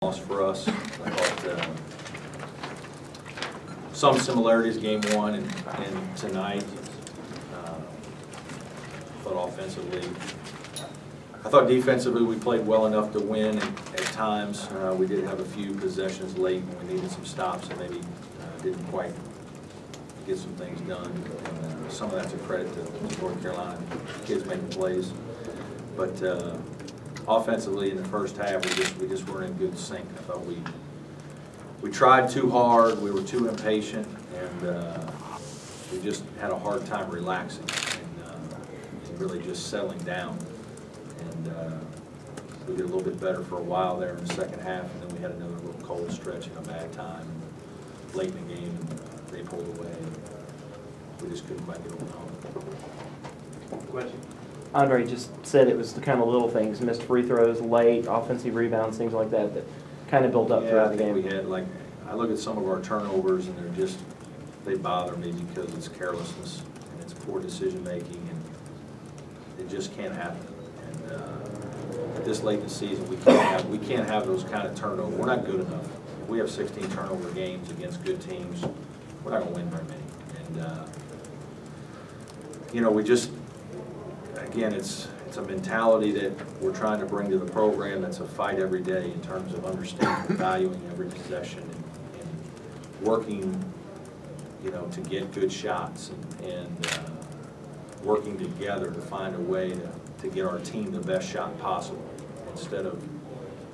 loss for us. I thought some similarities game one and tonight. But offensively, I thought defensively we played well enough to win at times. We did have a few possessions late when we needed some stops and maybe didn't quite get some things done. And, some of that's a credit to North Carolina kids making plays. But offensively in the first half, we just weren't in good sync. I thought we tried too hard, we were too impatient, and we just had a hard time relaxing and really just settling down. And we did a little bit better for a while there in the second half, and then we had another little cold stretch and a bad time late in the game, and they pulled away. And we just couldn't quite get over the hump. Question? Andre just said it was the kind of little things, missed free throws, late, offensive rebounds, things like that, that kind of built up throughout the game. We had, like, I look at some of our turnovers and they bother me because it's carelessness and it's poor decision making, and it just can't happen. And at this late in the season, we can't have those kind of turnovers. We're not good enough. If we have 16 turnover games against good teams, we're not going to win very many. And you know, we just, again, it's a mentality that we're trying to bring to the program. That's a fight every day in terms of understanding and valuing every possession and working, you know, to get good shots and working together to find a way to get our team the best shot possible, instead of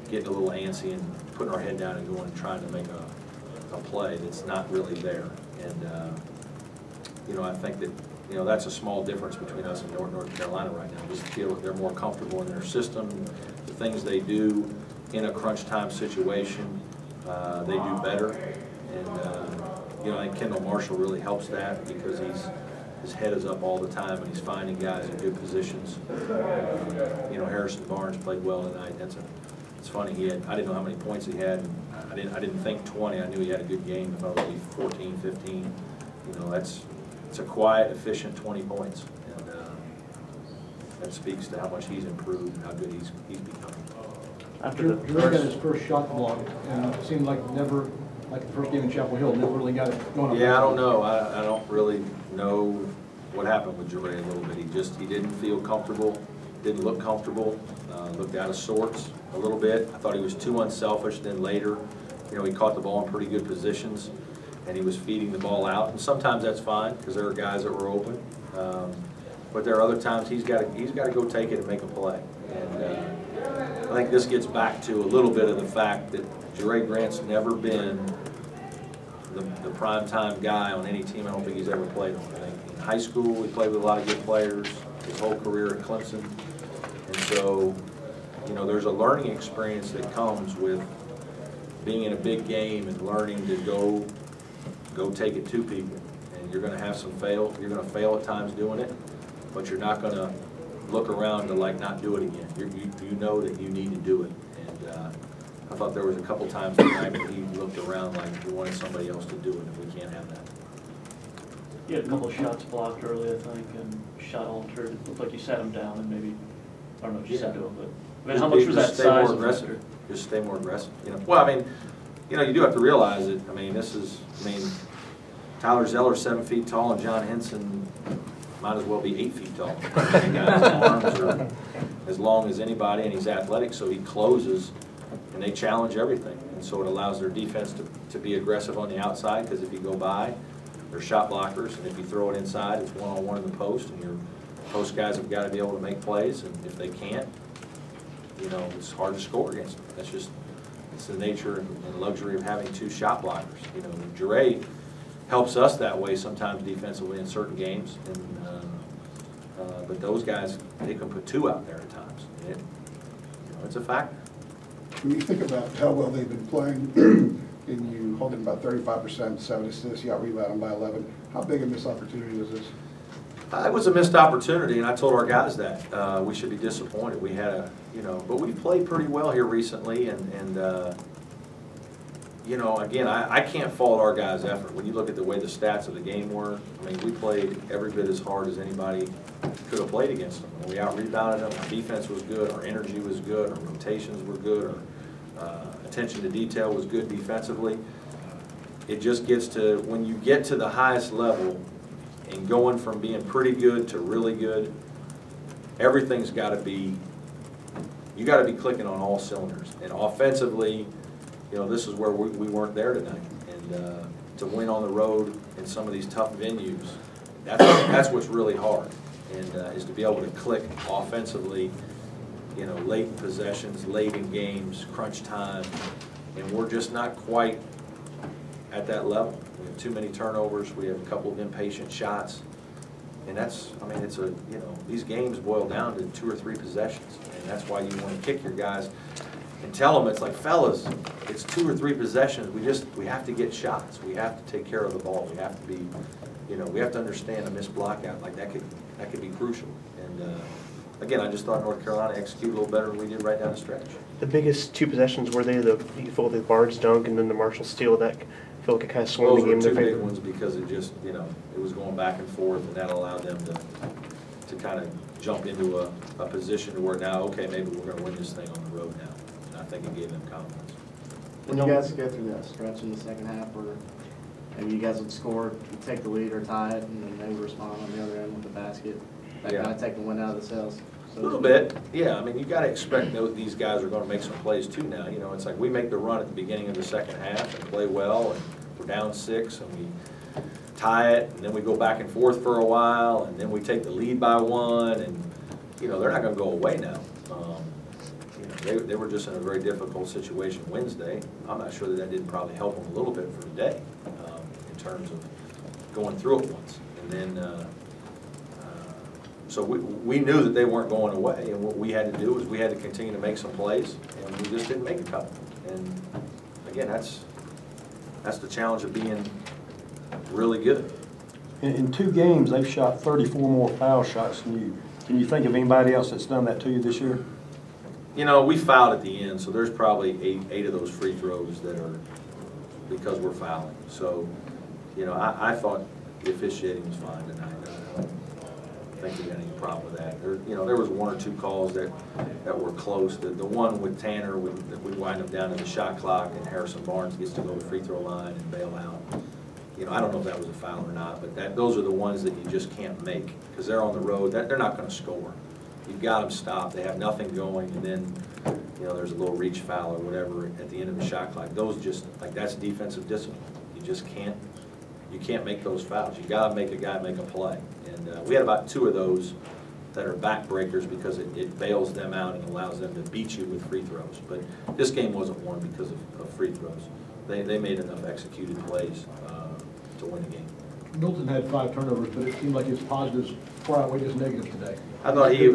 getting a little antsy and putting our head down and going and trying to make a play that's not really there. And you know, I think that, you know, that's a small difference between us and North Carolina right now. Just feel that they're more comfortable in their system, the things they do in a crunch time situation, they do better. And you know, I think Kendall Marshall really helps that because his head is up all the time and he's finding guys in good positions. You know, Harrison Barnes played well tonight. It's funny. I didn't know how many points he had. I didn't think 20. I knew he had a good game. If I would be 14, 15, you know, it's a quiet, efficient 20 points, and that speaks to how much he's improved and how good he's becoming. After Dre got his first shot block, and it seemed like never, like the first game in Chapel Hill, never really got it going. Yeah, I don't know. I don't really know what happened with Dre a little bit. He didn't feel comfortable, didn't look comfortable, looked out of sorts a little bit. I thought he was too unselfish. Then later, you know, he caught the ball in pretty good positions, and he was feeding the ball out, and sometimes that's fine because there are guys that were open, but there are other times he's got to go take it and make a play. And I think this gets back to a little bit of the fact that Jure Grant's never been the primetime guy on any team I don't think he's ever played on. I think in high school he played with a lot of good players, his whole career at Clemson, and so, you know, there's a learning experience that comes with being in a big game and learning to go take it to people. And you're going to have some fail. You're going to fail at times doing it, but you're not going to look around to like not do it again. You know that you need to do it. And I thought there was a couple times tonight where he looked around like he wanted somebody else to do it, and we can't have that. You had a couple of shots blocked early, I think, and shot altered. It looked like you sat him down and maybe, I don't know if you said to him, but I mean, how much was that stay size more aggressive. Just stay more aggressive. You know, well, I mean, you know, you do have to realize that. I mean, Tyler Zeller's 7 feet tall, and John Henson might as well be 8 feet tall. The guy's arms are as long as anybody, and he's athletic, so he closes, and they challenge everything. And so it allows their defense to be aggressive on the outside, because if you go by, they're shot blockers, and if you throw it inside, it's one-on-one in the post, and your post guys have got to be able to make plays, and if they can't, you know, it's hard to score against them. That's just, it's the nature and luxury of having two shot blockers. You know, Jure helps us that way sometimes defensively in certain games, and but those guys, they can put two out there at times. And you know, it's a factor. When you think about how well they've been playing, and you hold it about 35%, 7 assists, you out-rebound them by 11, how big a missed opportunity is this? It was a missed opportunity, and I told our guys that we should be disappointed. We had you know, but we've played pretty well here recently, and you know, again, I can't fault our guys' effort. When you look at the way the stats of the game were, I mean, we played every bit as hard as anybody could have played against them. And we out-rebounded them. Our defense was good. Our energy was good. Our rotations were good. Our attention to detail was good defensively. It just gets to, when you get to the highest level and going from being pretty good to really good, everything's got to be, you got to be clicking on all cylinders. And offensively, you know, this is where we weren't there tonight. And to win on the road in some of these tough venues, that's what's really hard, and is to be able to click offensively, you know, late in possessions, late in games, crunch time, and we're just not quite at that level. We have too many turnovers. We have a couple of impatient shots, and that's, I mean, it's a, you know, these games boil down to 2 or 3 possessions, and that's why you want to kick your guys and tell them, it's like, fellas, it's 2 or 3 possessions. We have to get shots. We have to take care of the ball. We have to be, you know, we have to understand a missed block out like that could be crucial. And again, I just thought North Carolina executed a little better than we did right down the stretch. The biggest 2 possessions, were they you feel the Barnes dunk and then the Marshall steal that I feel like it kind of swung the game in their Those were 2 favor? big ones because it just, you know, it was going back and forth, and that allowed them to kind of jump into a position to where now, okay, maybe we're going to win this thing on the road now. And I think it gave them confidence. When you guys go through that stretch in the second half where maybe you guys would score, take the lead or tie it, and then they would respond on the other end with the basket, that Yeah. kind of take the wind out of the sails? A little bit, yeah. I mean, you got to expect these guys are going to make some plays too now. You know, it's like we make the run at the beginning of the second half and play well, and we're down 6, and we tie it, and then we go back and forth for a while, and then we take the lead by 1, and, you know, they're not going to go away now. You know, they were just in a very difficult situation Wednesday. I'm not sure that didn't probably help them a little bit for today in terms of going through it once. And then, so we knew that they weren't going away, and what we had to do was we had to continue to make some plays, and we just didn't make a couple. And again, that's the challenge of being really good. In 2 games, they've shot 34 more foul shots than you. Can you think of anybody else that's done that to you this year? You know, we fouled at the end, so there's probably eight of those free throws that are because we're fouling. So, you know, I thought the officiating was fine tonight. I don't think we had any problem with that. You know, there was 1 or 2 calls that were close. The one with Tanner, we wind up down to the shot clock, and Harrison Barnes gets to go to the free throw line and bail out. You know, I don't know if that was a foul or not, but those are the ones that you just can't make because they're on the road. They're not going to score. You've got them stopped. They have nothing going, and then, you know, there's a little reach foul or whatever at the end of the shot clock. Those just, like, that's defensive discipline. You just can't, you can't make those fouls. You got to make a guy make a play. And we had about 2 of those that are backbreakers because it bails them out and allows them to beat you with free throws. But this game wasn't won because of free throws. They made enough executed plays to win the game. Milton had 5 turnovers, but it seemed like his positives far outweighed his negatives today. I thought he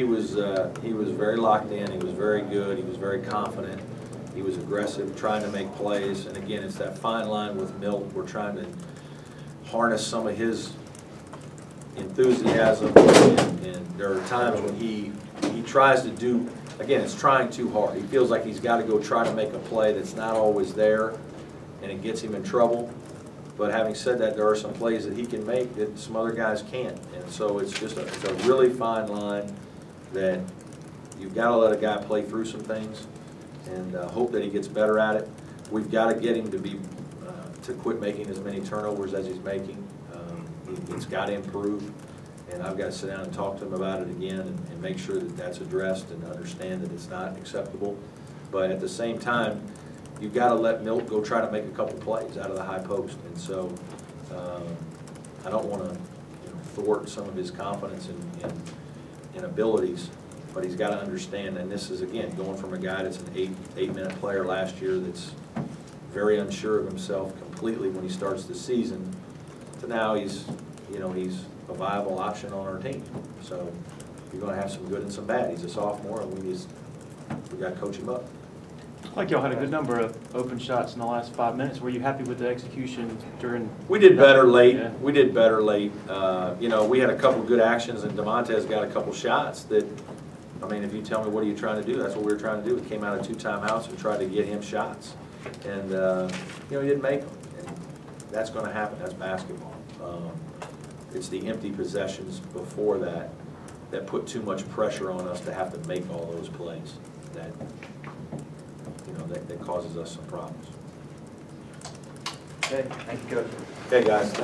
was very locked in. He was very good. He was very confident. He was aggressive, trying to make plays. And again, it's that fine line with Milt. We're trying to harness some of his enthusiasm. And there are times when he tries to do, again, it's trying too hard. He feels like he's got to go try to make a play that's not always there, and it gets him in trouble. But having said that, there are some plays that he can make that some other guys can't. And so it's just it's a really fine line that you've got to let a guy play through some things and hope that he gets better at it. We've got to get him to quit making as many turnovers as he's making. He's got to improve, and I've got to sit down and talk to him about it again and make sure that that's addressed and understand that it's not acceptable. But at the same time, you've got to let Milt go try to make a couple plays out of the high post. And so I don't want to thwart some of his confidence and abilities, but he's got to understand, and this is, again, going from a guy that's an eight-minute player last year that's very unsure of himself completely when he starts the season, to now he's a viable option on our team. So you're going to have some good and some bad. He's a sophomore, and we got to coach him up. Like y'all had a good number of open shots in the last 5 minutes. Were you happy with the execution during? We did better late. Yeah. We did better late. You know, we had a couple good actions, and DeMontez got a couple shots that, I mean, if you tell me what are you trying to do, that's what we were trying to do. We came out of 2 timeouts and tried to get him shots, and you know, he didn't make them. And that's going to happen. That's basketball. It's the empty possessions before that put too much pressure on us to have to make all those plays. That, you know, that causes us some problems. Okay, thank you, Coach. Okay, guys.